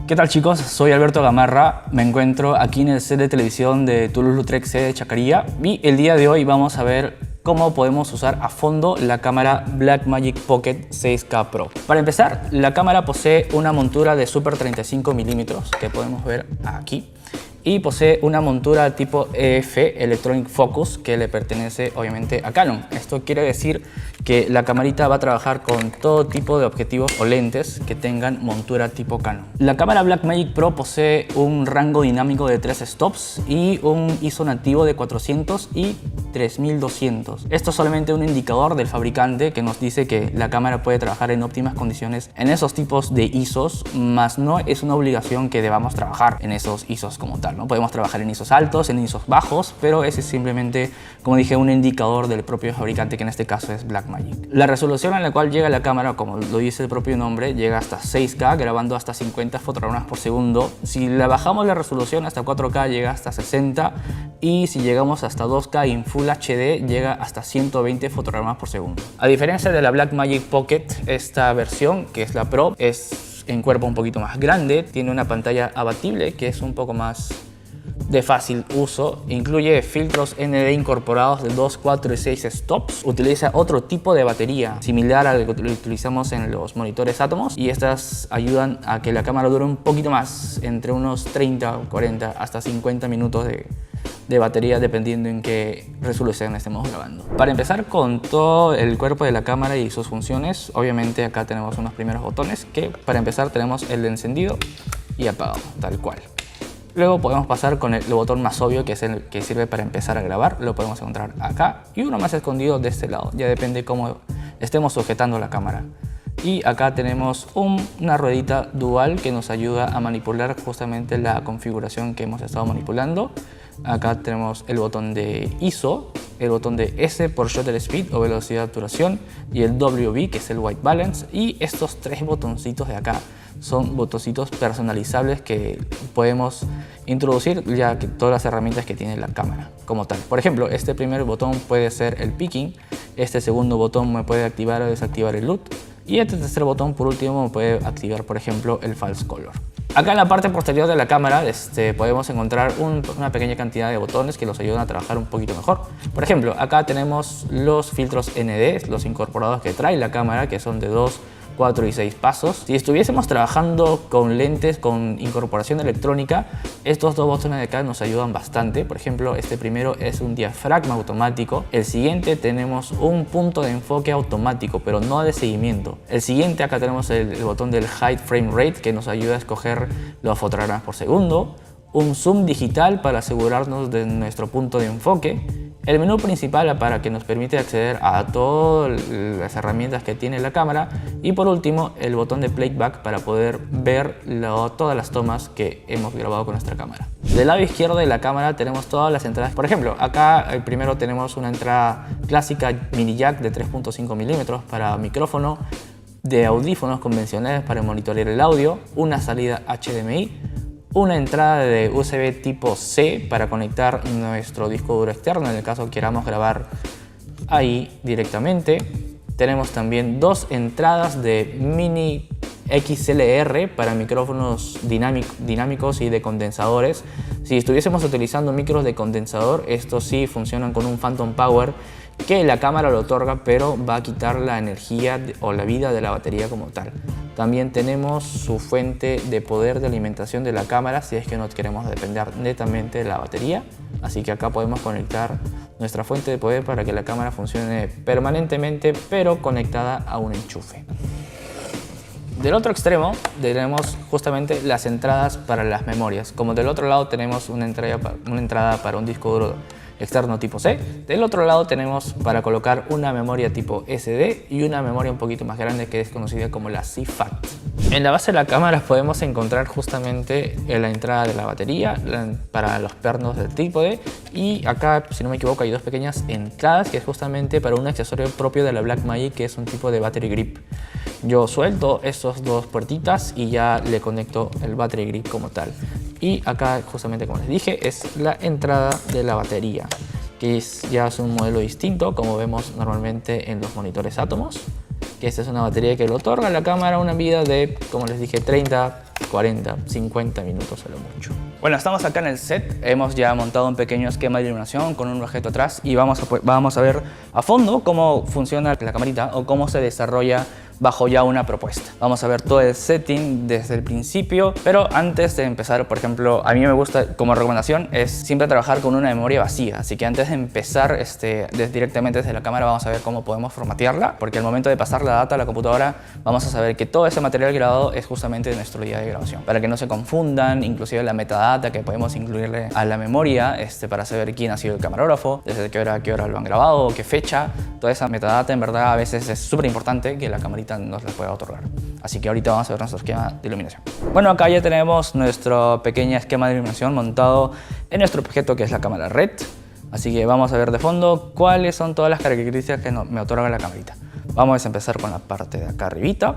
¿Qué tal chicos? Soy Alberto Gamarra, me encuentro aquí en el set de televisión de Toulouse-Lautrec sede de Chacarilla y el día de hoy vamos a ver cómo podemos usar a fondo la cámara Blackmagic Pocket 6K Pro. Para empezar, la cámara posee una montura de Super 35 mm que podemos ver aquí y posee una montura tipo EF, Electronic Focus, que le pertenece obviamente a Canon. Esto quiere decir que la camarita va a trabajar con todo tipo de objetivos o lentes que tengan montura tipo Canon. La cámara Blackmagic Pro posee un rango dinámico de 3 stops y un ISO nativo de 400 y 3200. Esto es solamente un indicador del fabricante que nos dice que la cámara puede trabajar en óptimas condiciones en esos tipos de ISOs, más no es una obligación que debamos trabajar en esos ISOs como tal. No podemos trabajar en ISOs altos, en ISOs bajos, pero ese es simplemente, como dije, un indicador del propio fabricante, que en este caso es Blackmagic. La resolución a la cual llega la cámara, como lo dice el propio nombre, llega hasta 6K, grabando hasta 50 fotogramas por segundo. Si la bajamos la resolución hasta 4K, llega hasta 60, y si llegamos hasta 2K en Full HD, llega hasta 120 fotogramas por segundo. A diferencia de la Blackmagic Pocket, esta versión, que es la Pro, es en cuerpo un poquito más grande, tiene una pantalla abatible que es un poco más de fácil uso, incluye filtros ND incorporados de 2, 4 y 6 stops, utiliza otro tipo de batería similar al que utilizamos en los monitores Atomos, y estas ayudan a que la cámara dure un poquito más, entre unos 30, 40 hasta 50 minutos de batería, dependiendo en qué resolución estemos grabando. Para empezar con todo el cuerpo de la cámara y sus funciones, obviamente acá tenemos unos primeros botones que, para empezar, tenemos el de encendido y apagado, tal cual. Luego podemos pasar con el botón más obvio, que es el que sirve para empezar a grabar. Lo podemos encontrar acá, y uno más escondido de este lado, ya depende cómo estemos sujetando la cámara. Y acá tenemos una ruedita dual que nos ayuda a manipular justamente la configuración que hemos estado manipulando. Acá tenemos el botón de ISO, el botón de S por Shutter Speed o velocidad de obturación, y el WB, que es el White Balance. Y estos tres botoncitos de acá son botoncitos personalizables que podemos introducir ya que todas las herramientas que tiene la cámara como tal. Por ejemplo, este primer botón puede ser el picking, este segundo botón me puede activar o desactivar el LUT, y este tercer botón, por último, me puede activar, por ejemplo, el false color. Acá en la parte posterior de la cámara podemos encontrar una pequeña cantidad de botones que nos ayudan a trabajar un poquito mejor. Por ejemplo, acá tenemos los filtros ND, los incorporados que trae la cámara, que son de 2, 4 y 6 pasos. Si estuviésemos trabajando con lentes con incorporación electrónica, estos dos botones de acá nos ayudan bastante. Por ejemplo, este primero es un diafragma automático. El siguiente tenemos un punto de enfoque automático, pero no de seguimiento. El siguiente, acá tenemos el botón del Hide Frame Rate, que nos ayuda a escoger los fotogramas por segundo. Un zoom digital para asegurarnos de nuestro punto de enfoque. El menú principal para que nos permite acceder a todas las herramientas que tiene la cámara, y por último el botón de playback para poder ver todas las tomas que hemos grabado con nuestra cámara. Del lado izquierdo de la cámara tenemos todas las entradas. Por ejemplo, acá primero tenemos una entrada clásica mini jack de 3.5 mm para micrófono, de audífonos convencionales para monitorear el audio, una salida HDMI, una entrada de USB tipo C para conectar nuestro disco duro externo en el caso que queramos grabar ahí directamente. Tenemos también dos entradas de mini XLR para micrófonos dinámicos y de condensadores. Si estuviésemos utilizando micros de condensador, estos sí funcionan con un Phantom Power que la cámara lo otorga, pero va a quitar la energía o la vida de la batería como tal. También tenemos su fuente de poder de alimentación de la cámara si es que no queremos depender netamente de la batería. Así que acá podemos conectar nuestra fuente de poder para que la cámara funcione permanentemente, pero conectada a un enchufe. Del otro extremo tenemos justamente las entradas para las memorias. Como del otro lado tenemos una entrada para un disco duro externo tipo C, del otro lado tenemos para colocar una memoria tipo SD y una memoria un poquito más grande que es conocida como la CFAT. En la base de la cámara podemos encontrar justamente la entrada de la batería para los pernos del trípode, y acá, si no me equivoco, hay dos pequeñas entradas que es justamente para un accesorio propio de la Blackmagic, que es un tipo de battery grip. Yo suelto estos dos puertitas y ya le conecto el battery grip como tal. Y acá, justamente como les dije, es la entrada de la batería, que ya es un modelo distinto, como vemos normalmente en los monitores Atomos. Que esta es una batería que le otorga a la cámara una vida de, como les dije, 30, 40, 50 minutos a lo mucho. Bueno, estamos acá en el set, hemos ya montado un pequeño esquema de iluminación con un objeto atrás y vamos a ver a fondo cómo funciona la camarita o cómo se desarrolla bajo ya una propuesta. Vamos a ver todo el setting desde el principio, pero antes de empezar, por ejemplo, a mí me gusta, como recomendación, es siempre trabajar con una memoria vacía, así que antes de empezar directamente desde la cámara vamos a ver cómo podemos formatearla, porque al momento de pasar la data a la computadora vamos a saber que todo ese material grabado es justamente de nuestro día de grabación, para que no se confundan, inclusive la metadata que podemos incluirle a la memoria para saber quién ha sido el camarógrafo, desde qué hora a qué hora lo han grabado, qué fecha. Toda esa metadata en verdad a veces es súper importante que la camarita nos la pueda otorgar. Así que ahorita vamos a ver nuestro esquema de iluminación. Bueno, acá ya tenemos nuestro pequeño esquema de iluminación montado en nuestro objeto que es la cámara RED. Así que vamos a ver de fondo cuáles son todas las características que me otorga la camarita. Vamos a empezar con la parte de acá arribita.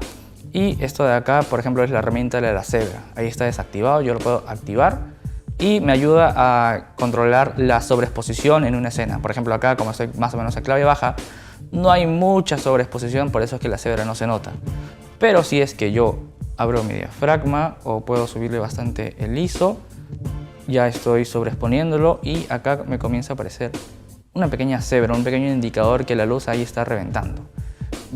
Y esto de acá, por ejemplo, es la herramienta de la cebra. Ahí está desactivado, yo lo puedo activar y me ayuda a controlar la sobreexposición en una escena. Por ejemplo, acá, como estoy más o menos a clave baja, no hay mucha sobreexposición, por eso es que la cebra no se nota. Pero si es que yo abro mi diafragma o puedo subirle bastante el ISO, ya estoy sobreexponiéndolo y acá me comienza a aparecer una pequeña cebra, un pequeño indicador que la luz ahí está reventando.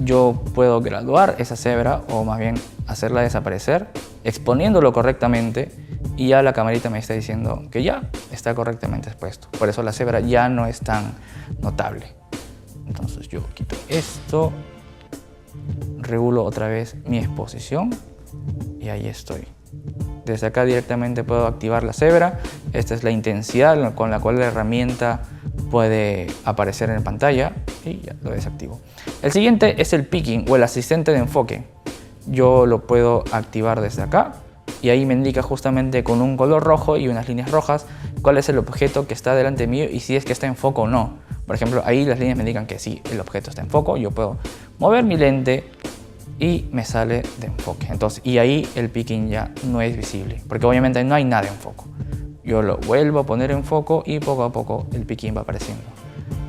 Yo puedo graduar esa cebra o más bien hacerla desaparecer exponiéndolo correctamente y ya la camarita me está diciendo que ya está correctamente expuesto. Por eso la cebra ya no es tan notable. Entonces yo quito esto, regulo otra vez mi exposición y ahí estoy. Desde acá directamente puedo activar la cebra. Esta es la intensidad con la cual la herramienta puede aparecer en pantalla y ya lo desactivo. El siguiente es el picking o el asistente de enfoque. Yo lo puedo activar desde acá y ahí me indica justamente con un color rojo y unas líneas rojas cuál es el objeto que está delante mío y si es que está en foco o no. Por ejemplo, ahí las líneas me indican que sí, el objeto está en foco. Yo puedo mover mi lente y me sale de enfoque. Entonces, y ahí el picking ya no es visible, porque obviamente no hay nada en foco. Yo lo vuelvo a poner en foco y poco a poco el picking va apareciendo.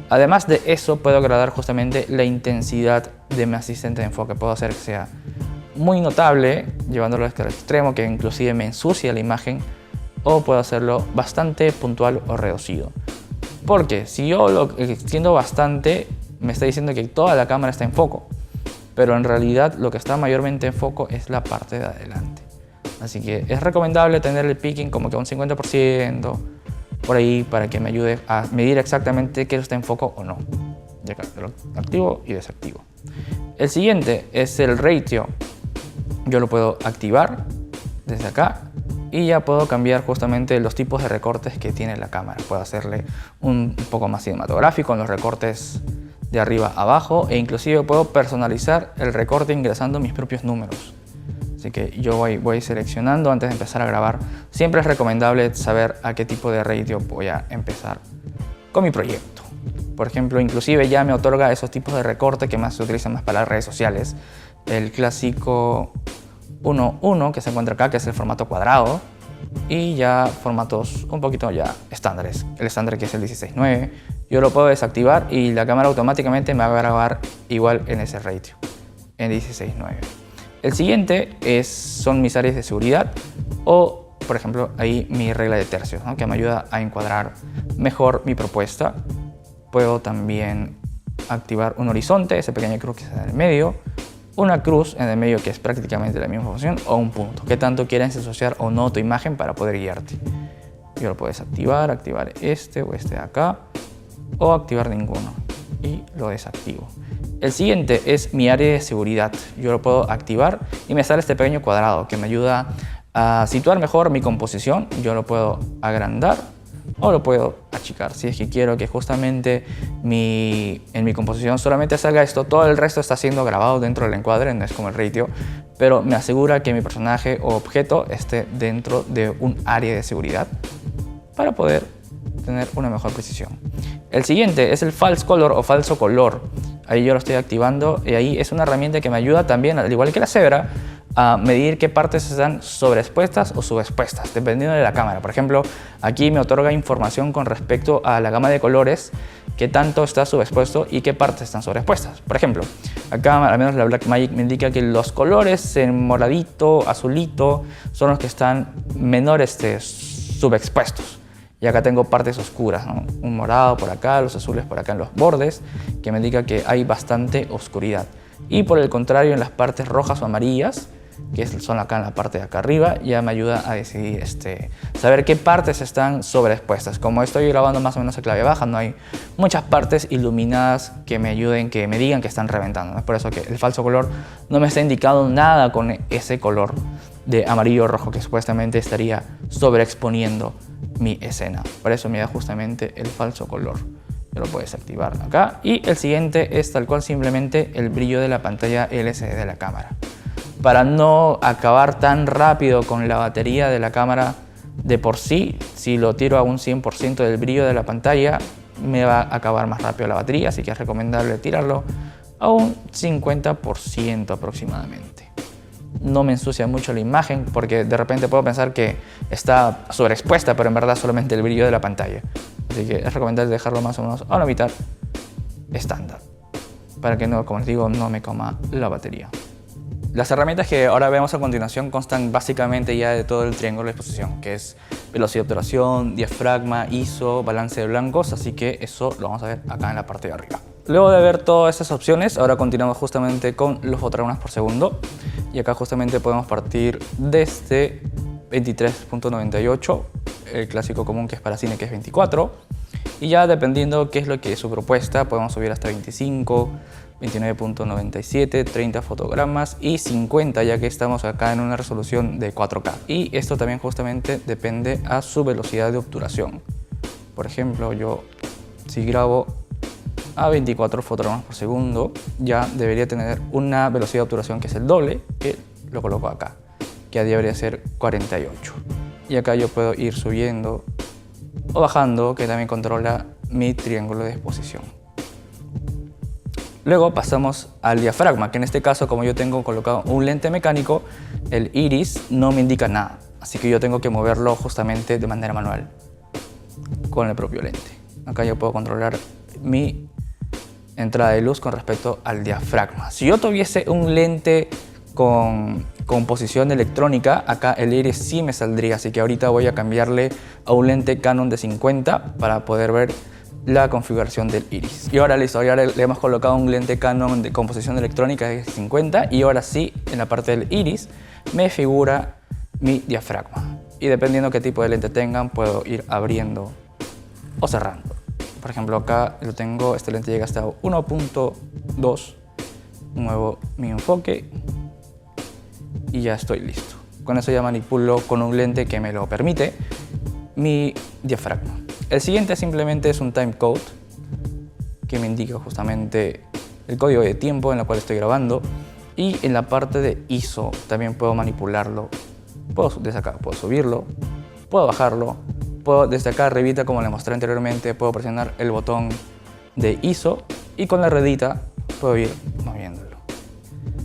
Además de eso, puedo agradar justamente la intensidad de mi asistente de enfoque. Puedo hacer que sea muy notable, llevándolo hasta el extremo, que inclusive me ensucia la imagen, o puedo hacerlo bastante puntual o reducido. Porque si yo lo extiendo bastante, me está diciendo que toda la cámara está en foco, pero en realidad lo que está mayormente en foco es la parte de adelante. Así que es recomendable tener el picking como que a un 50% por ahí para que me ayude a medir exactamente qué está en foco o no. Ya acá lo activo y desactivo. El siguiente es el ratio. Yo lo puedo activar desde acá y ya puedo cambiar justamente los tipos de recortes que tiene la cámara. Puedo hacerle un poco más cinematográfico en los recortes de arriba a abajo e inclusive puedo personalizar el recorte ingresando mis propios números. Así que yo voy seleccionando antes de empezar a grabar. Siempre es recomendable saber a qué tipo de ratio voy a empezar con mi proyecto. Por ejemplo, inclusive ya me otorga esos tipos de recorte que más se utilizan más para las redes sociales. El clásico 1.1 que se encuentra acá, que es el formato cuadrado, y ya formatos un poquito ya estándares. El estándar que es el 16:9, yo lo puedo desactivar y la cámara automáticamente me va a grabar igual en ese ratio, en 16:9. El siguiente son mis áreas de seguridad o, por ejemplo, ahí mi regla de tercios, ¿no? Que me ayuda a encuadrar mejor mi propuesta. Puedo también activar un horizonte, ese pequeño cruz que está en el medio, una cruz en el medio que es prácticamente la misma función, o un punto. ¿Qué tanto quieres asociar o no tu imagen para poder guiarte? Yo lo puedo desactivar, activar este o este de acá, o activar ninguno y lo desactivo. El siguiente es mi área de seguridad. Yo lo puedo activar y me sale este pequeño cuadrado que me ayuda a situar mejor mi composición. Yo lo puedo agrandar o lo puedo achicar. Si es que quiero que justamente en mi composición solamente salga esto, todo el resto está siendo grabado dentro del encuadre, no es como el ratio, pero me asegura que mi personaje o objeto esté dentro de un área de seguridad para poder tener una mejor precisión. El siguiente es el false color o falso color. Ahí yo lo estoy activando y ahí es una herramienta que me ayuda también, al igual que la cebra, a medir qué partes están sobreexpuestas o subexpuestas, dependiendo de la cámara. Por ejemplo, aquí me otorga información con respecto a la gama de colores, qué tanto está subexpuesto y qué partes están sobreexpuestas. Por ejemplo, acá al menos la Blackmagic me indica que los colores en moradito, azulito, son los que están menores subexpuestos. Y acá tengo partes oscuras, ¿no? Un morado por acá, los azules por acá en los bordes, que me indica que hay bastante oscuridad. Y por el contrario, en las partes rojas o amarillas, que son acá en la parte de acá arriba, ya me ayuda a decidir saber qué partes están sobreexpuestas. Como estoy grabando más o menos a clave baja, no hay muchas partes iluminadas que me ayuden, que me digan que están reventando. Es por eso que el falso color no me está indicando nada con ese color de amarillo o rojo que supuestamente estaría sobreexponiendo mi escena. Por eso me da justamente el falso color. Lo puedes activar acá. Y el siguiente es tal cual simplemente el brillo de la pantalla LCD de la cámara. Para no acabar tan rápido con la batería de la cámara de por sí, si lo tiro a un 100% del brillo de la pantalla, me va a acabar más rápido la batería, así que es recomendable tirarlo a un 50% aproximadamente. No me ensucia mucho la imagen porque de repente puedo pensar que está sobreexpuesta, pero en verdad solamente el brillo de la pantalla. Así que es recomendable dejarlo más o menos a la mitad estándar, para que no, como les digo, no me coma la batería. Las herramientas que ahora vemos a continuación constan básicamente ya de todo el triángulo de exposición, que es velocidad de obturación, diafragma, ISO, balance de blancos, así que eso lo vamos a ver acá en la parte de arriba. Luego de ver todas estas opciones, ahora continuamos justamente con los fotogramas por segundo, y acá justamente podemos partir desde 23.98, el clásico común que es para cine, que es 24, y ya dependiendo qué es lo que es su propuesta, podemos subir hasta 25, 29.97, 30 fotogramas y 50, ya que estamos acá en una resolución de 4K. Y esto también justamente depende a su velocidad de obturación. Por ejemplo, yo si grabo a 24 fotogramas por segundo, ya debería tener una velocidad de obturación que es el doble, que lo coloco acá, que debería ser 48. Y acá yo puedo ir subiendo o bajando, que también controla mi triángulo de exposición. Luego pasamos al diafragma, que en este caso, como yo tengo colocado un lente mecánico, el iris no me indica nada, así que yo tengo que moverlo justamente de manera manual con el propio lente. Acá yo puedo controlar mi entrada de luz con respecto al diafragma. Si yo tuviese un lente con posición electrónica, acá el iris sí me saldría, así que ahorita voy a cambiarle a un lente Canon de 50 para poder ver la configuración del iris. Y ahora listo, ahora le hemos colocado un lente Canon de composición electrónica de 50 y ahora sí, en la parte del iris me figura mi diafragma. Y dependiendo qué tipo de lente tengan, puedo ir abriendo o cerrando. Por ejemplo, acá lo tengo, este lente llega hasta 1.2, muevo mi enfoque y ya estoy listo. Con eso ya manipulo con un lente que me lo permite mi diafragma. El siguiente simplemente es un timecode que me indica justamente el código de tiempo en el cual estoy grabando, y en la parte de ISO también puedo manipularlo. Desde acá puedo subirlo, puedo bajarlo, puedo desde acá arribita, como les mostré anteriormente, puedo presionar el botón de ISO y con la ruedita puedo ir moviéndolo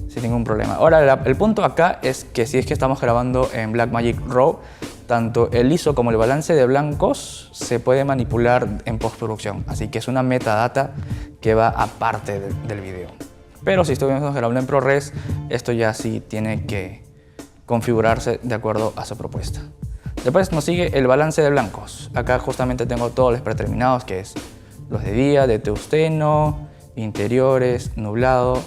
sin ningún problema. Ahora el punto acá es que si es que estamos grabando en Blackmagic RAW, tanto el ISO como el balance de blancos se puede manipular en postproducción, así que es una metadata que va aparte del video. Pero si estoy grabando en ProRes, esto ya sí tiene que configurarse de acuerdo a su propuesta. Después nos sigue el balance de blancos. Acá justamente tengo todos los predeterminados, que es los de día, de tungsteno, interiores, nublado,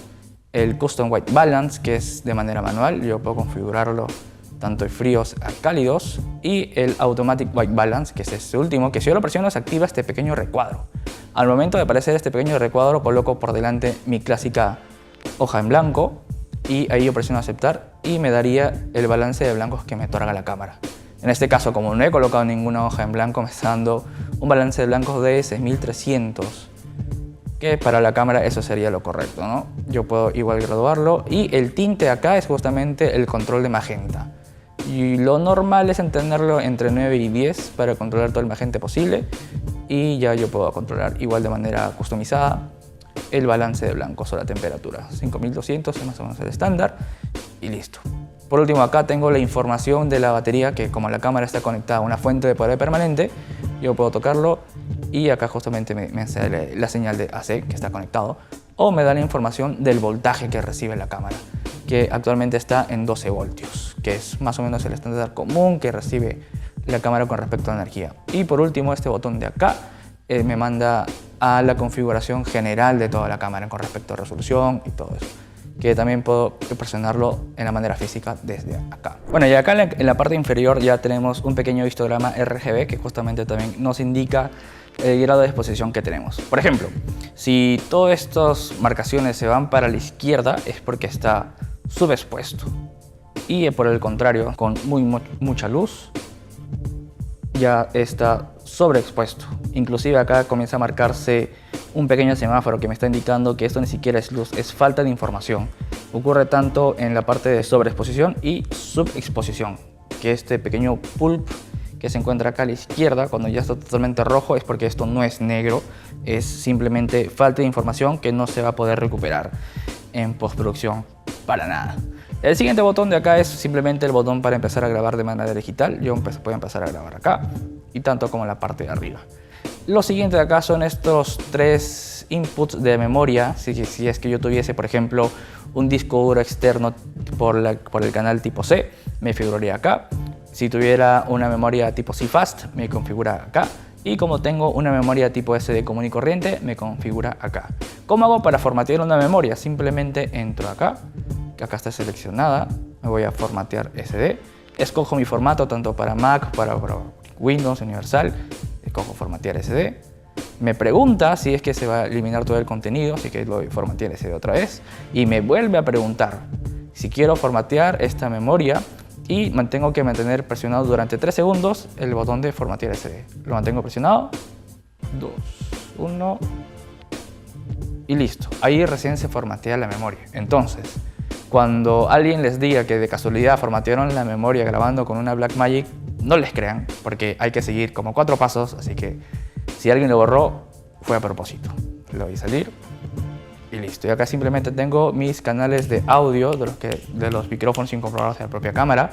el Custom White Balance, que es de manera manual, yo puedo configurarlo tanto de fríos a cálidos, y el Automatic White Balance, que es este último, que si yo lo presiono se activa este pequeño recuadro. Al momento de aparecer este pequeño recuadro, coloco por delante mi clásica hoja en blanco y ahí yo presiono aceptar y me daría el balance de blancos que me otorga la cámara. En este caso, como no he colocado ninguna hoja en blanco, me está dando un balance de blancos de 6300, que para la cámara eso sería lo correcto, ¿no? Yo puedo igual graduarlo, y el tinte acá es justamente el control de magenta. Y lo normal es tenerlo entre 9 y 10 para controlar todo el magenta posible, y ya yo puedo controlar igual de manera customizada el balance de blancos o la temperatura. 5200 es más o menos el estándar y listo. Por último, acá tengo la información de la batería, que como la cámara está conectada a una fuente de poder permanente, yo puedo tocarlo y acá justamente me sale la señal de AC que está conectado, o me da la información del voltaje que recibe la cámara, que actualmente está en 12 voltios, que es más o menos el estándar común que recibe la cámara con respecto a energía. Y por último, este botón de acá me manda a la configuración general de toda la cámara con respecto a resolución y todo eso, que también puedo presionarlo en la manera física desde acá. Bueno, y acá en la parte inferior ya tenemos un pequeño histograma RGB que justamente también nos indica el grado de exposición que tenemos. Por ejemplo, si todas estas marcaciones se van para la izquierda es porque está subexpuesto, y por el contrario, con mucha luz ya está sobreexpuesto. Inclusive acá comienza a marcarse un pequeño semáforo que me está indicando que esto ni siquiera es luz, es falta de información. Ocurre tanto en la parte de sobreexposición y subexposición, que este pequeño pulp que se encuentra acá a la izquierda, cuando ya está totalmente rojo, es porque esto no es negro, es simplemente falta de información que no se va a poder recuperar en postproducción para nada. El siguiente botón de acá es simplemente el botón para empezar a grabar de manera digital. Yo puedo empezar a grabar acá, y tanto como en la parte de arriba. Lo siguiente de acá son estos 3 inputs de memoria. Si es que yo tuviese, por ejemplo, un disco duro externo por el canal tipo C, me figuraría acá. Si tuviera una memoria tipo CFast, me configura acá. Y como tengo una memoria tipo SD común y corriente, me configura acá. ¿Cómo hago para formatear una memoria? Simplemente entro acá, que acá está seleccionada, me voy a formatear SD. Escojo mi formato tanto para Mac, para Windows Universal. Escojo formatear SD. Me pregunta si es que se va a eliminar todo el contenido, así que lo voy a formatear SD otra vez. Y me vuelve a preguntar si quiero formatear esta memoria, y tengo que mantener presionado durante 3 segundos el botón de formatear SD. Lo mantengo presionado. 2, 1 y listo. Ahí recién se formatea la memoria. Entonces, cuando alguien les diga que de casualidad formatearon la memoria grabando con una Blackmagic, no les crean, porque hay que seguir como 4 pasos, así que si alguien lo borró, fue a propósito. Lo voy a salir y listo. Y acá simplemente tengo mis canales de audio de los micrófonos incorporados a la propia cámara.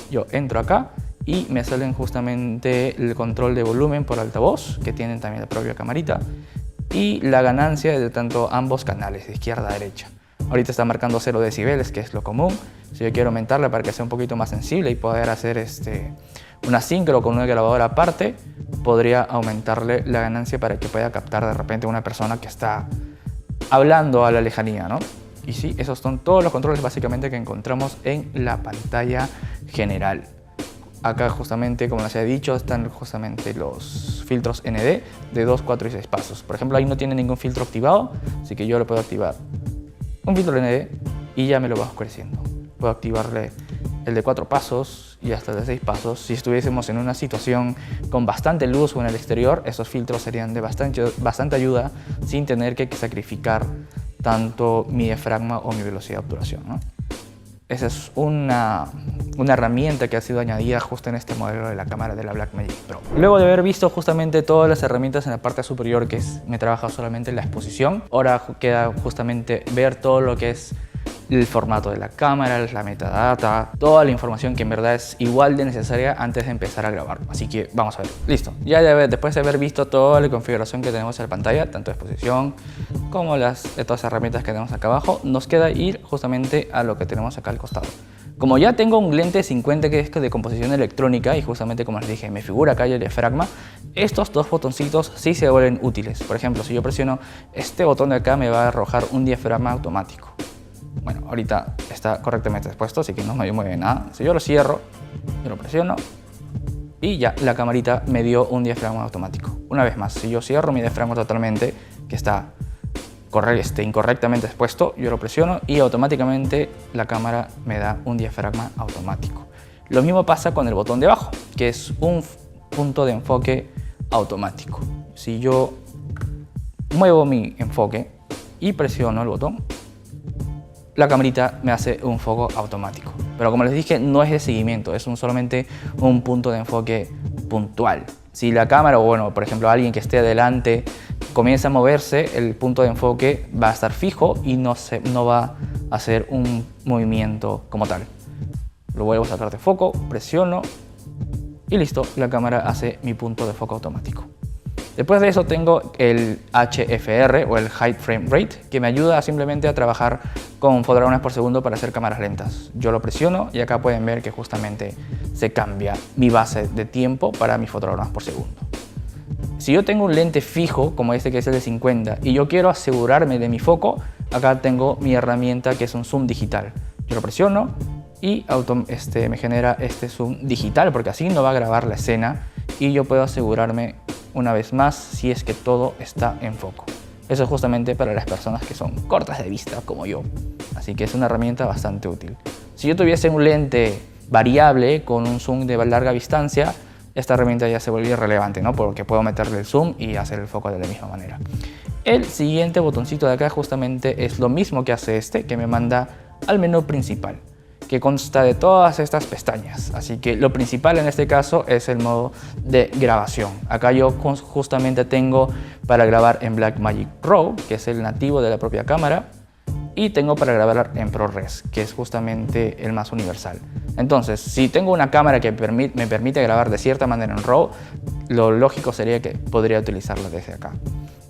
Yo entro acá y me salen justamente el control de volumen por altavoz, que tienen también la propia camarita, y la ganancia de tanto ambos canales, de izquierda a derecha. Ahorita está marcando 0 decibeles, que es lo común. Si yo quiero aumentarla para que sea un poquito más sensible y poder hacer una sincro con una grabadora aparte, podría aumentarle la ganancia para que pueda captar de repente una persona que está hablando a la lejanía, ¿no? Y sí, esos son todos los controles básicamente que encontramos en la pantalla general. Acá justamente, como les he dicho, están justamente los filtros ND de 2, 4 y 6 pasos. Por ejemplo, ahí no tiene ningún filtro activado, así que yo le puedo activar un filtro ND y ya me lo va oscureciendo. Puedo activarle el de 4 pasos y hasta el de 6 pasos. Si estuviésemos en una situación con bastante luz o en el exterior, esos filtros serían de bastante ayuda sin tener que sacrificar tanto mi diafragma o mi velocidad de obturación, ¿no? Esa es una herramienta que ha sido añadida justo en este modelo de la cámara de la Blackmagic Pro. Luego de haber visto justamente todas las herramientas en la parte superior, que me trabaja solamente la exposición, ahora queda justamente ver todo lo que es el formato de la cámara, la metadata, toda la información que en verdad es igual de necesaria antes de empezar a grabar. Así que vamos a ver. Listo. Ya después de haber visto toda la configuración que tenemos en la pantalla, tanto de exposición como todas las herramientas que tenemos acá abajo, nos queda ir justamente a lo que tenemos acá al costado. Como ya tengo un lente 50 que es de composición electrónica y justamente como les dije me figura acá el diafragma, estos 2 botoncitos sí se vuelven útiles. Por ejemplo, si yo presiono este botón de acá me va a arrojar un diafragma automático. Bueno, ahorita está correctamente expuesto, así que no me mueve nada. Si yo lo cierro, yo lo presiono y ya la camarita me dio un diafragma automático. Una vez más, si yo cierro mi diafragma totalmente, que está incorrectamente expuesto, yo lo presiono y automáticamente la cámara me da un diafragma automático. Lo mismo pasa con el botón de abajo, que es un punto de enfoque automático. Si yo muevo mi enfoque y presiono el botón, la camarita me hace un foco automático. Pero como les dije, no es de seguimiento, es solamente un punto de enfoque puntual. Si la cámara, o bueno, por ejemplo, alguien que esté adelante comienza a moverse, el punto de enfoque va a estar fijo y no va a hacer un movimiento como tal. Lo vuelvo a sacar de foco, presiono y listo, la cámara hace mi punto de foco automático. Después de eso tengo el HFR o el High Frame Rate, que me ayuda simplemente a trabajar con fotogramas por segundo para hacer cámaras lentas. Yo lo presiono y acá pueden ver que justamente se cambia mi base de tiempo para mis fotogramas por segundo. Si yo tengo un lente fijo, como este que es el de 50, y yo quiero asegurarme de mi foco, acá tengo mi herramienta que es un zoom digital. Yo lo presiono y me genera este zoom digital, porque así no va a grabar la escena y yo puedo asegurarme una vez más si es que todo está en foco. Eso es justamente para las personas que son cortas de vista como yo, así que es una herramienta bastante útil. Si yo tuviese un lente variable con un zoom de larga distancia, esta herramienta ya se vuelve irrelevante, ¿no? Porque puedo meterle el zoom y hacer el foco de la misma manera. El siguiente botoncito de acá justamente es lo mismo que hace este, que me manda al menú principal, que consta de todas estas pestañas. Así que lo principal en este caso es el modo de grabación. Acá yo justamente tengo para grabar en Blackmagic RAW, que es el nativo de la propia cámara, y tengo para grabar en ProRes, que es justamente el más universal. Entonces, si tengo una cámara que me permite grabar de cierta manera en RAW, lo lógico sería que podría utilizarla desde acá.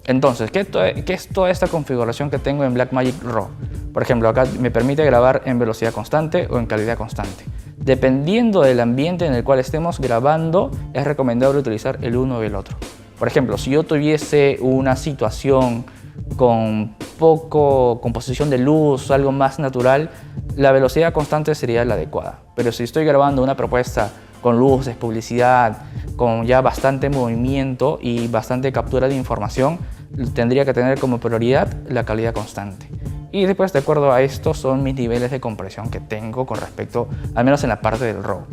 Entonces, ¿qué es toda esta configuración que tengo en Blackmagic RAW? Por ejemplo, acá me permite grabar en velocidad constante o en calidad constante. Dependiendo del ambiente en el cual estemos grabando, es recomendable utilizar el uno o el otro. Por ejemplo, si yo tuviese una situación con poco composición de luz, algo más natural, la velocidad constante sería la adecuada. Pero si estoy grabando una propuesta con luces, publicidad, con ya bastante movimiento y bastante captura de información, tendría que tener como prioridad la calidad constante. Y después, de acuerdo a esto, son mis niveles de compresión que tengo con respecto, al menos en la parte del RAW.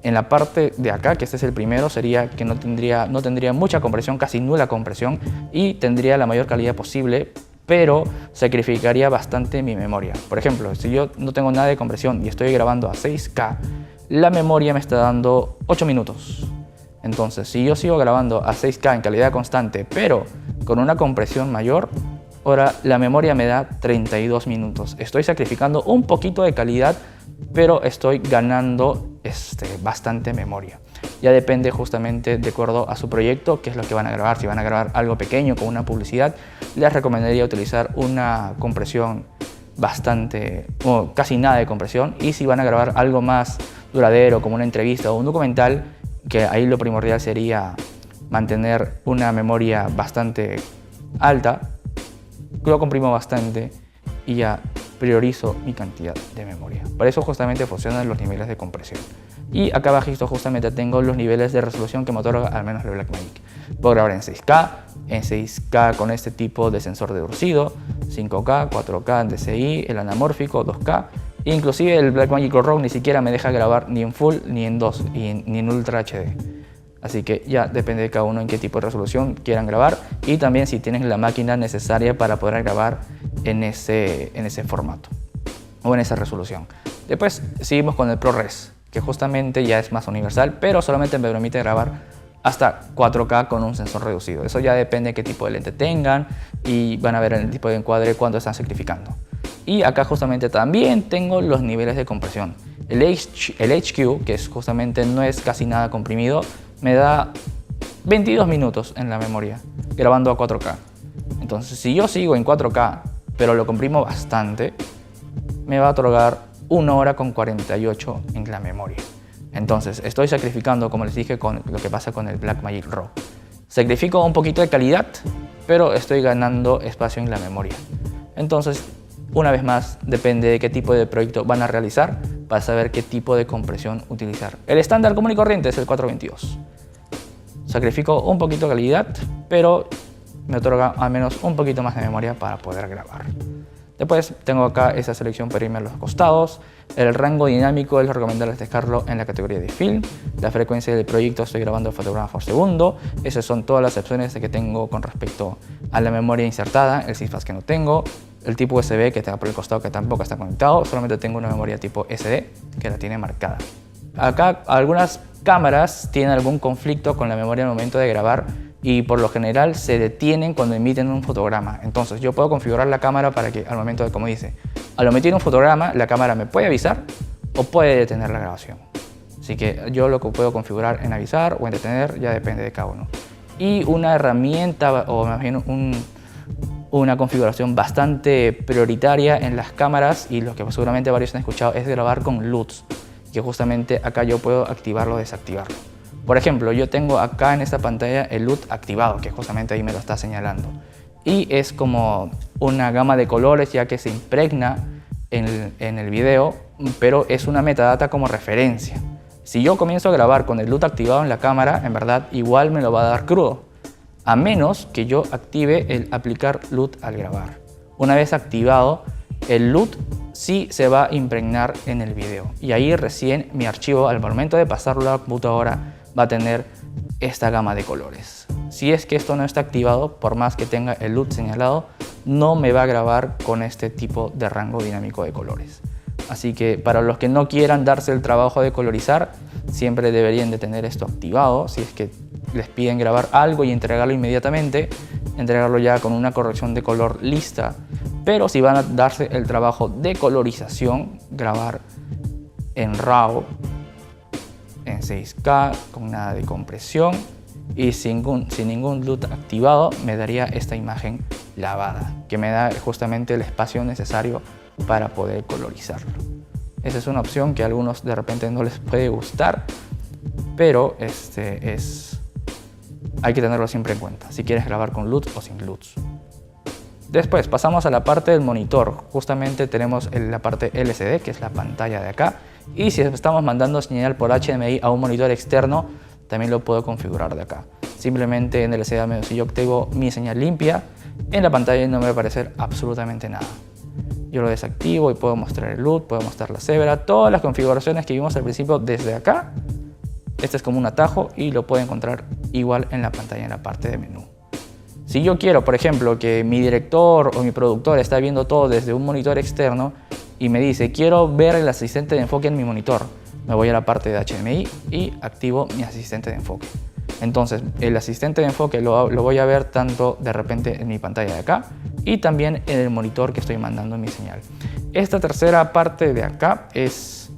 En la parte de acá, que este es el primero, sería que no tendría mucha compresión, casi nula compresión, y tendría la mayor calidad posible, pero sacrificaría bastante mi memoria. Por ejemplo, si yo no tengo nada de compresión y estoy grabando a 6K, la memoria me está dando 8 minutos. Entonces, si yo sigo grabando a 6K en calidad constante, pero con una compresión mayor, ahora la memoria me da 32 minutos. Estoy sacrificando un poquito de calidad, pero estoy ganando bastante memoria. Ya depende justamente de acuerdo a su proyecto, qué es lo que van a grabar. Si van a grabar algo pequeño con una publicidad, les recomendaría utilizar una compresión bastante, o casi nada de compresión. Y si van a grabar algo más duradero, como una entrevista o un documental, que ahí lo primordial sería mantener una memoria bastante alta, lo comprimo bastante y ya priorizo mi cantidad de memoria. Por eso justamente funcionan los niveles de compresión. Y acá abajito justamente tengo los niveles de resolución que me otorga al menos el Blackmagic. Puedo grabar en 6K con este tipo de sensor de Durcido, 5K, 4K en DCI, el anamórfico, 2K. Inclusive el Blackmagic RAW ni siquiera me deja grabar ni en Full, ni en 2, ni en Ultra HD. Así que ya depende de cada uno en qué tipo de resolución quieran grabar y también si tienen la máquina necesaria para poder grabar en ese formato o en esa resolución. Después seguimos con el ProRes, que justamente ya es más universal, pero solamente me permite grabar hasta 4K con un sensor reducido. Eso ya depende de qué tipo de lente tengan y van a ver el tipo de encuadre cuando están sacrificando. Y acá justamente también tengo los niveles de compresión. El HQ, que es justamente no es casi nada comprimido, me da 22 minutos en la memoria grabando a 4K. Entonces, si yo sigo en 4K, pero lo comprimo bastante, me va a otorgar 1 hora con 48 en la memoria. Entonces, estoy sacrificando, como les dije, con lo que pasa con el Blackmagic RAW. Sacrifico un poquito de calidad, pero estoy ganando espacio en la memoria. Entonces, una vez más, depende de qué tipo de proyecto van a realizar para saber qué tipo de compresión utilizar. El estándar común y corriente es el 422. Sacrifico un poquito de calidad, pero me otorga al menos un poquito más de memoria para poder grabar. Después tengo acá esa selección para irme a los costados. El rango dinámico es lo recomendable dejarlo en la categoría de film. La frecuencia del proyecto, estoy grabando fotogramas por segundo. Esas son todas las opciones que tengo con respecto a la memoria insertada, el CIFAS que no tengo, el tipo USB que tenga por el costado que tampoco está conectado, solamente tengo una memoria tipo SD que la tiene marcada. Acá algunas cámaras tienen algún conflicto con la memoria al momento de grabar y por lo general se detienen cuando emiten un fotograma. Entonces yo puedo configurar la cámara para que al momento de, como dice, al emitir un fotograma la cámara me puede avisar o puede detener la grabación. Así que yo lo que puedo configurar en avisar o en detener ya depende de cada uno. Y una herramienta o más bien una configuración bastante prioritaria en las cámaras, y lo que seguramente varios han escuchado, es grabar con LUTs, que justamente acá yo puedo activarlo o desactivarlo. Por ejemplo, yo tengo acá en esta pantalla el LUT activado, que justamente ahí me lo está señalando, y es como una gama de colores ya que se impregna en el video, pero es una metadata como referencia. Si yo comienzo a grabar con el LUT activado en la cámara, en verdad igual me lo va a dar crudo, a menos que yo active el aplicar LUT al grabar. Una vez activado, el LUT sí se va a impregnar en el video, y ahí recién mi archivo, al momento de pasarlo a la computadora, va a tener esta gama de colores. Si es que esto no está activado, por más que tenga el LUT señalado, no me va a grabar con este tipo de rango dinámico de colores. Así que para los que no quieran darse el trabajo de colorizar, siempre deberían de tener esto activado. Si es que les piden grabar algo y entregarlo inmediatamente, entregarlo ya con una corrección de color lista. Pero si van a darse el trabajo de colorización, grabar en RAW, en 6K, con nada de compresión y sin ningún LUT activado, me daría esta imagen lavada, que me da justamente el espacio necesario para poder colorizarlo. Esa es una opción que a algunos de repente no les puede gustar, pero hay que tenerlo siempre en cuenta, si quieres grabar con LUT o sin LUTs. Después pasamos a la parte del monitor. Justamente tenemos la parte LCD, que es la pantalla de acá, y si estamos mandando señal por HDMI a un monitor externo, también lo puedo configurar de acá. Simplemente en el LCD, si yo tengo mi señal limpia, en la pantalla no me va a aparecer absolutamente nada. Yo lo desactivo y puedo mostrar el LUT, puedo mostrar la cebra, todas las configuraciones que vimos al principio desde acá. Este es como un atajo y lo puedo encontrar igual en la pantalla, en la parte de menú. Si yo quiero, por ejemplo, que mi director o mi productor está viendo todo desde un monitor externo y me dice, quiero ver el asistente de enfoque en mi monitor, me voy a la parte de HDMI y activo mi asistente de enfoque. Entonces, el asistente de enfoque lo voy a ver tanto de repente en mi pantalla de acá y también en el monitor que estoy mandando mi señal. Esta tercera parte de acá es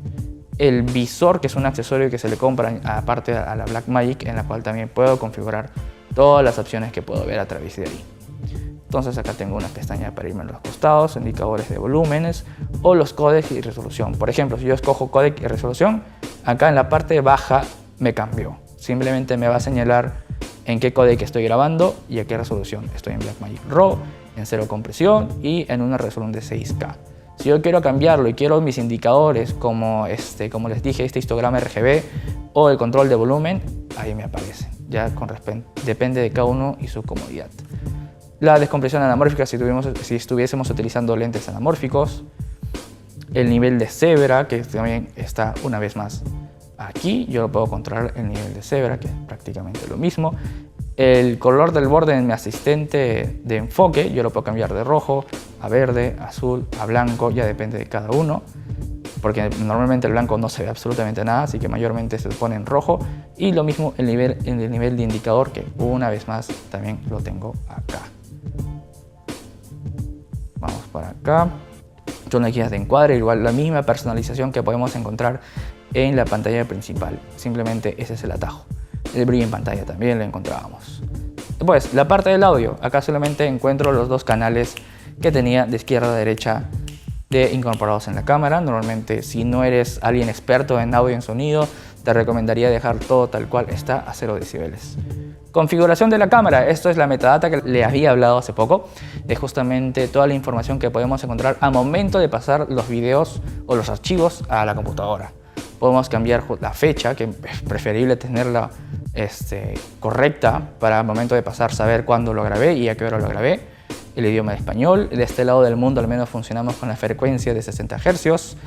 el visor, que es un accesorio que se le compra aparte a la Blackmagic, en la cual también puedo configurar todas las opciones que puedo ver a través de ahí. Entonces acá tengo una pestaña para irme a los costados, indicadores de volúmenes o los códecs y resolución. Por ejemplo, si yo escojo códec y resolución, acá en la parte baja me cambió. Simplemente me va a señalar en qué códec estoy grabando y a qué resolución. Estoy en Blackmagic RAW, en cero compresión y en una resolución de 6K. Si yo quiero cambiarlo y quiero mis indicadores como les dije, este histograma RGB o el control de volumen, ahí me aparece. Ya depende de cada uno y su comodidad. La descompresión anamórfica si estuviésemos utilizando lentes anamórficos. El nivel de cebra, que también está una vez más aquí. Yo lo puedo controlar el nivel de cebra, que es prácticamente lo mismo. El color del borde en mi asistente de enfoque, yo lo puedo cambiar de rojo a verde, azul, a blanco, ya depende de cada uno. Porque normalmente el blanco no se ve absolutamente nada, así que mayormente se pone en rojo. Y lo mismo el nivel de indicador, que una vez más también lo tengo acá. Vamos para acá. Son las guías de encuadre, igual la misma personalización que podemos encontrar en la pantalla principal. Simplemente ese es el atajo. El brillo en pantalla también lo encontrábamos. Después, la parte del audio. Acá solamente encuentro los dos canales que tenía de izquierda a derecha incorporados en la cámara. Normalmente, si no eres alguien experto en audio y en sonido, te recomendaría dejar todo tal cual está a 0 decibeles. Configuración de la cámara. Esto es la metadata que le había hablado hace poco. Es justamente toda la información que podemos encontrar al momento de pasar los videos o los archivos a la computadora. Podemos cambiar la fecha, que es preferible tenerla correcta para al momento de pasar saber cuándo lo grabé y a qué hora lo grabé. El idioma de español. De este lado del mundo al menos funcionamos con la frecuencia de 60 Hz.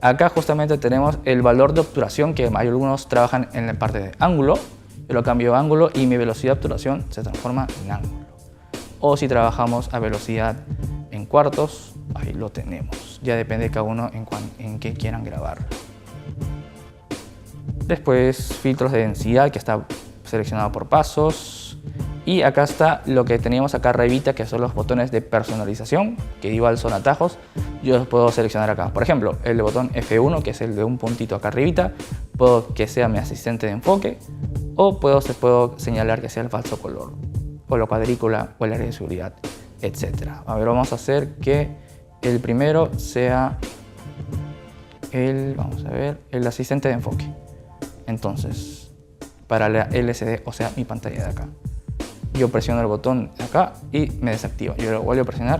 Acá justamente tenemos el valor de obturación, que algunos trabajan en la parte de ángulo. Yo lo cambio a ángulo y mi velocidad de obturación se transforma en ángulo. O si trabajamos a velocidad en cuartos, ahí lo tenemos. Ya depende de cada uno en qué quieran grabar. Después filtros de densidad, que está seleccionado por pasos. Y acá está lo que teníamos acá arribita, que son los botones de personalización, que igual son atajos. Yo los puedo seleccionar acá. Por ejemplo, el botón F1, que es el de un puntito acá arribita, puedo que sea mi asistente de enfoque, o puedo señalar que sea el falso color, o la cuadrícula, o el área de seguridad, etc. A ver, vamos a hacer que el primero sea vamos a ver, el asistente de enfoque. Entonces, para la LCD, o sea, mi pantalla de acá, yo presiono el botón acá y me desactiva. Yo lo vuelvo a presionar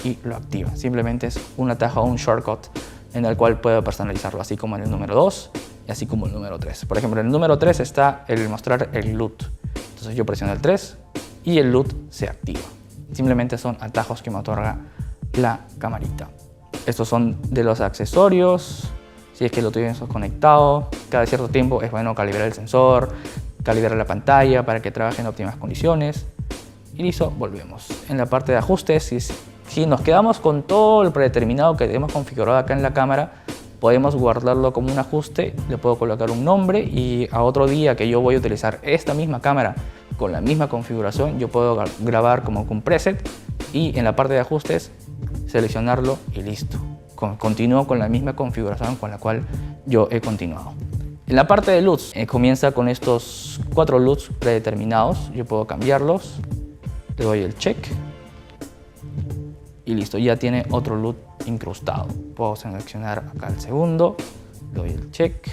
y lo activa. Simplemente es un atajo o un shortcut en el cual puedo personalizarlo, así como en el número 2 y así como el número 3. Por ejemplo, en el número 3 está el mostrar el LUT. Entonces yo presiono el 3 y el LUT se activa. Simplemente son atajos que me otorga la camarita. Estos son de los accesorios. Si es que lo tienes conectado, cada cierto tiempo es bueno calibrar el sensor, calibrar la pantalla para que trabaje en óptimas condiciones. Y listo, volvemos. En la parte de ajustes, si nos quedamos con todo el predeterminado que hemos configurado acá en la cámara, podemos guardarlo como un ajuste, le puedo colocar un nombre y a otro día que yo voy a utilizar esta misma cámara con la misma configuración, yo puedo grabar como con un preset y en la parte de ajustes seleccionarlo y listo. Continúo con la misma configuración con la cual yo he continuado. En la parte de LUTs, comienza con estos 4 LUTs predeterminados. Yo puedo cambiarlos, le doy el check y listo, ya tiene otro LUT incrustado. Puedo seleccionar acá el segundo, le doy el check,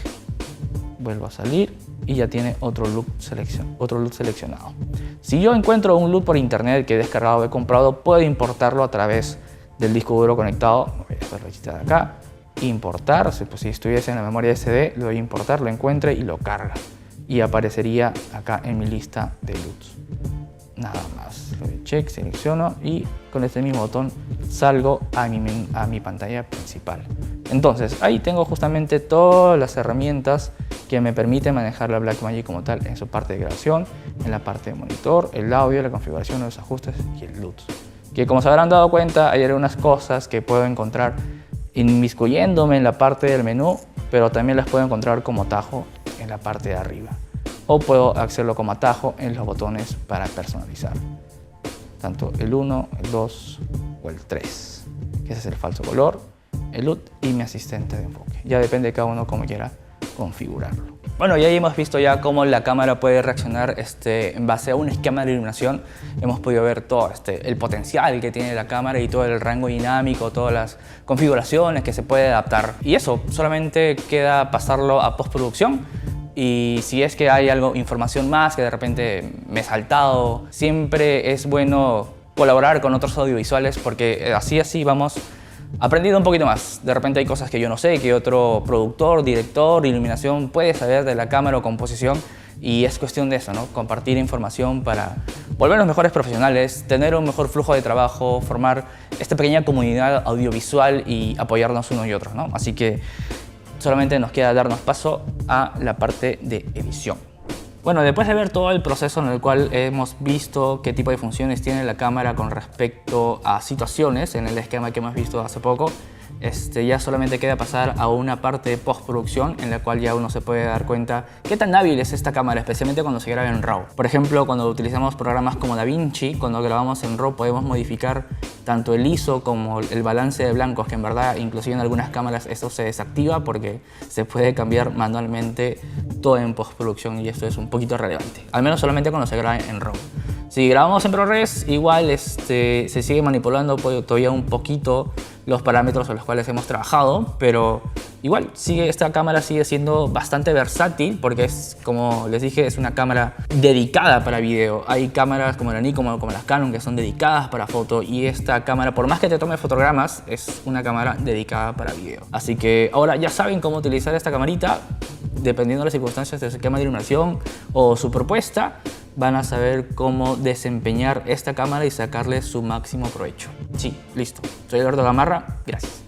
vuelvo a salir y ya tiene otro LUT seleccionado. Si yo encuentro un LUT por internet que he descargado o he comprado, puedo importarlo a través del disco duro conectado. Voy a hacer la lista de acá, importar, si estuviese en la memoria SD, lo voy a importar, lo encuentre y lo carga y aparecería acá en mi lista de LUTs. Nada más, le doy check, selecciono y con este mismo botón salgo a mi pantalla principal. Entonces ahí tengo justamente todas las herramientas que me permiten manejar la Blackmagic como tal en su parte de grabación, en la parte de monitor, el audio, la configuración, los ajustes y el LUT. Que como se habrán dado cuenta, hay algunas cosas que puedo encontrar inmiscuyéndome en la parte del menú, pero también las puedo encontrar como atajo en la parte de arriba. O puedo hacerlo como atajo en los botones para personalizar. Tanto el 1, el 2 o el 3. Que ese es el falso color, el LUT y mi asistente de enfoque. Ya depende de cada uno cómo quiera configurarlo. Bueno, ya hemos visto ya cómo la cámara puede reaccionar en base a un esquema de iluminación. Hemos podido ver todo el potencial que tiene la cámara y todo el rango dinámico, todas las configuraciones que se puede adaptar. Y eso, solamente queda pasarlo a postproducción. Y si es que hay información más que de repente me he saltado, siempre es bueno colaborar con otros audiovisuales porque así vamos aprendiendo un poquito más. De repente hay cosas que yo no sé, que otro productor, director, iluminación puede saber de la cámara o composición y es cuestión de eso, ¿no? Compartir información para volvernos mejores profesionales, tener un mejor flujo de trabajo, formar esta pequeña comunidad audiovisual y apoyarnos uno y otro, ¿no? Así que solamente nos queda darnos paso a la parte de edición. Bueno, después de ver todo el proceso en el cual hemos visto qué tipo de funciones tiene la cámara con respecto a situaciones en el esquema que hemos visto hace poco, ya solamente queda pasar a una parte de postproducción en la cual ya uno se puede dar cuenta qué tan hábil es esta cámara, especialmente cuando se graba en RAW. Por ejemplo, cuando utilizamos programas como DaVinci, cuando grabamos en RAW podemos modificar tanto el ISO como el balance de blancos, que en verdad inclusive en algunas cámaras esto se desactiva porque se puede cambiar manualmente todo en postproducción y esto es un poquito relevante, al menos solamente cuando se graba en RAW. Si grabamos en ProRes, igual se sigue manipulando todavía un poquito los parámetros en los cuales hemos trabajado, pero igual esta cámara sigue siendo bastante versátil porque es, como les dije, es una cámara dedicada para video. Hay cámaras como la Nikon, como las Canon, que son dedicadas para foto, y esta cámara, por más que te tome fotogramas, es una cámara dedicada para video. Así que ahora ya saben cómo utilizar esta camarita. Dependiendo de las circunstancias de su esquema de iluminación o su propuesta, van a saber cómo desempeñar esta cámara y sacarle su máximo provecho. Sí, listo. Soy Eduardo Gamarra, gracias.